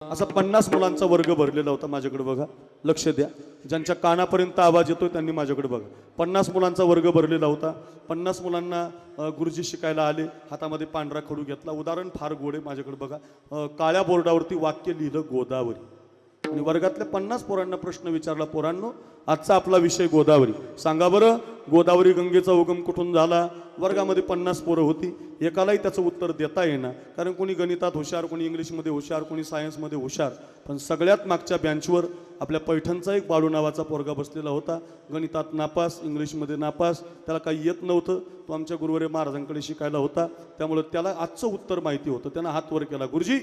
असा 50 मुलांचा वर्ग भरलेला होता माझ्याकडे बघा, लक्ष द्या. ज्यांच्या कानापर्यंत आवाज येतोय त्यांनी माझ्याकडे बघा. 50 मुलांचा वर्ग भरलेला होता. 50 मुलांना गुरुजी शिकायला आले. हातामध्ये पांढरा खडू घेतला. उदाहरण फार गोड आहे, माझ्याकडे बघा. काळ्या बोर्डावरती वाक्य लिहिलं गोदावरी. आणि वर्गातल्या 50 पोरांना प्रश्न विचारला, पोरांनो आजचा आपला विषय गोदावरी. सांगा बरं, गोदावरी गंगेचा उगम कुठून झाला? वर्गामध्ये 50 पोरं होती. एकालाही त्याचं उत्तर देता येणार, कारण कोणी गणितात हुशार, कोणी इंग्लिशमध्ये हुशार, कोणी सायन्समध्ये हुशार. पण सगळ्यात मागच्या बेंचवर आपल्या पैठणचा एक बाळू नावाचा पोरगा बसलेला होता. गणितात नापास, इंग्लिशमध्ये नापास, त्याला काही येत नव्हतं. तो आमच्या गुरुवारी महाराजांकडे शिकायला होता, त्यामुळे त्याला आजचं उत्तर माहिती होतं. त्यानं हात वर केला, गुरुजी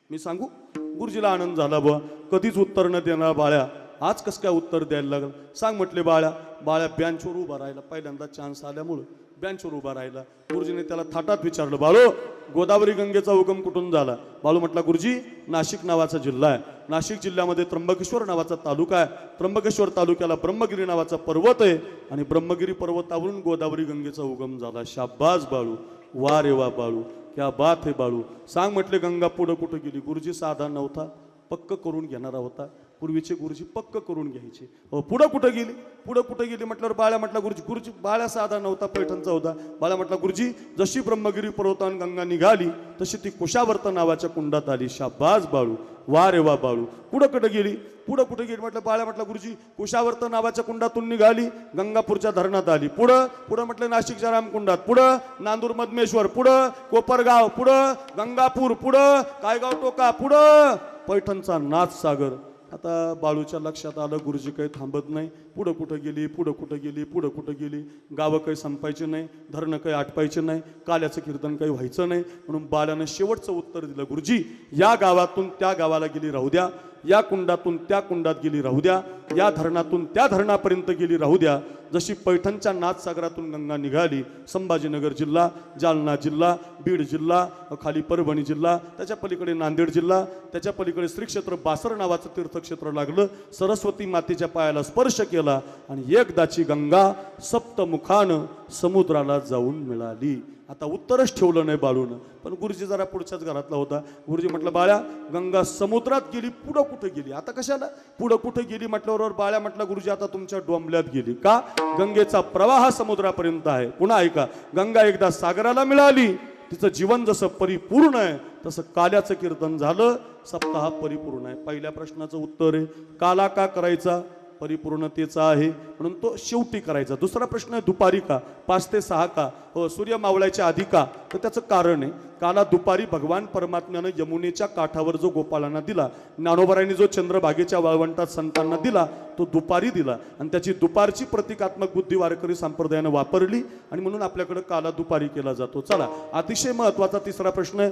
मी सांगू? गुरुजीला आनंद झाला, बुवा कधीच उत्तर न देणार बाळ्या, आज कसं काय उत्तर द्यायला लागलं? सांग म्हटले. बाळ्या बेंचवर उभा राहिला. पहिल्यांदा चान्स आल्यामुळं बेंचवर उभा राहिला. गुरुजीने त्याला थाटात विचारलं, बाळू गोदावरी गंगेचा उगम कुठून झाला? बाळू म्हटला, गुरुजी नाशिक नावाचा जिल्हा आहे. नाशिक जिल्ह्यामध्ये त्र्यंबकेश्वर नावाचा तालुका आहे. त्र्यंबकेश्वर तालुक्याला ब्रह्मगिरी नावाचा पर्वत आहे, आणि ब्रह्मगिरी पर्वतावरून गोदावरी गंगेचा उगम झाला. शाबास बाळू, वा रे वा बाळू, क्या बात है बाळू. सांग म्हटले, गंगा पुढं कुठं गेली? गुरुजी साधा नव्हता, पक्क करून घेणारा होता. पूर्वीचे गुरुजी पक्क करून घ्यायचे. पुढं कुठं गेली? पुढं कुठं गेली म्हटल्यावर बाळ्या म्हटला, गुरुजी बाळ्या साधा नव्हता, पैठणचा होता. बाळ्या म्हटला, गुरुजी जशी ब्रह्मगिरी पर्वतान गंगा निघाली तशी ती कुशावर्त नावाच्या कुंडात आली. शाबास बाळू, वा रे वा बाळू. पुढं कुठं गेली? पुढं कुठं गेली म्हटलं. बाळ्या म्हटला, गुरुजी कुशावर्त नावाच्या कुंडातून निघाली, गंगापूरच्या धरणात आली. पुढं म्हटलं नाशिकच्या रामकुंडात, पुढं नांदूर मधमेश्वर, पुढं कोपरगाव, पुढं गंगापूर, पुढं कायगाव टोका, पुढं पैठणचा नाथसागर. आता बाळूच्या लक्षात आलं, गुरुजी काही थांबत नाही. पुढं कुठं गेली, पुढं कुठं गेली, पुढं कुठं गेली. गावं काही संपायचे नाही, धरणं काही आटपायचे नाही, काल्याचं कीर्तन काही व्हायचं नाही. म्हणून बाळ्यानं शेवटचं उत्तर दिलं, गुरुजी या गावातून त्या गावाला गेली राहू द्या, या कुंडातून त्या कुंडात गेली राहू द्या, या धरणातून त्या धरणापर्यंत गेली राहू द्या. जशी पैठणच्या नाथसागरातून गंगा निघाली, संभाजीनगर जिल्हा, जालना जिल्हा, बीड जिल्हा, खाली परभणी जिल्हा, त्याच्या पलीकडे नांदेड जिल्हा, त्याच्या पलीकडे श्री क्षेत्र बासर नावाचं तीर्थक्षेत्र लागलं. सरस्वती मातेच्या पायाला स्पर्श केला, आणि एकदाची गंगा सप्तमुखानं समुद्राला जाऊन मिळाली. आता उत्तरच ठेवलं नाही बाळूनं. पण गुरुजी जरा पुढच्याच घरातला होता. गुरुजी म्हटलं, बाळ्या गंगा समुद्रात गेली, पुढं कुठं गेली? आता कशाला पुढं कुठं गेली म्हटल्यावर बाळ्या म्हटलं, गुरुजी आता तुमच्या डोंबल्यात गेली. का? गंगेचा प्रवाह समुद्रापर्यंत आहे. पुन्हा ऐका, गंगा एकदा सागराला मिळाली, तिचं जीवन जसं परिपूर्ण आहे तसं काल्याचं कीर्तन झालं, सप्ताह परिपूर्ण आहे. पहिल्या प्रश्नाचं उत्तर आहे, काला का करायचा? परिपूर्णतेचा आहे म्हणून तो शेवटी करायचा. दुसरा प्रश्न आहे, दुपारी का? 5 ते 6 का? सूर्य मावळायच्या आधी का? तर त्याचं कारण आहे, काला दुपारी भगवान परमात्म्यानं यमुनेच्या काठावर जो गोपाळांना दिला, ज्ञानोबारायांनी जो चंद्रभागेच्या वाळवंटात संतांना दिला, तो दुपारी दिला. आणि त्याची दुपारची प्रतिकात्मक बुद्धी वारकरी संप्रदायानं वापरली, आणि म्हणून आपल्याकडे काला दुपारी केला जातो. चला, अतिशय महत्वाचा तिसरा प्रश्न आहे,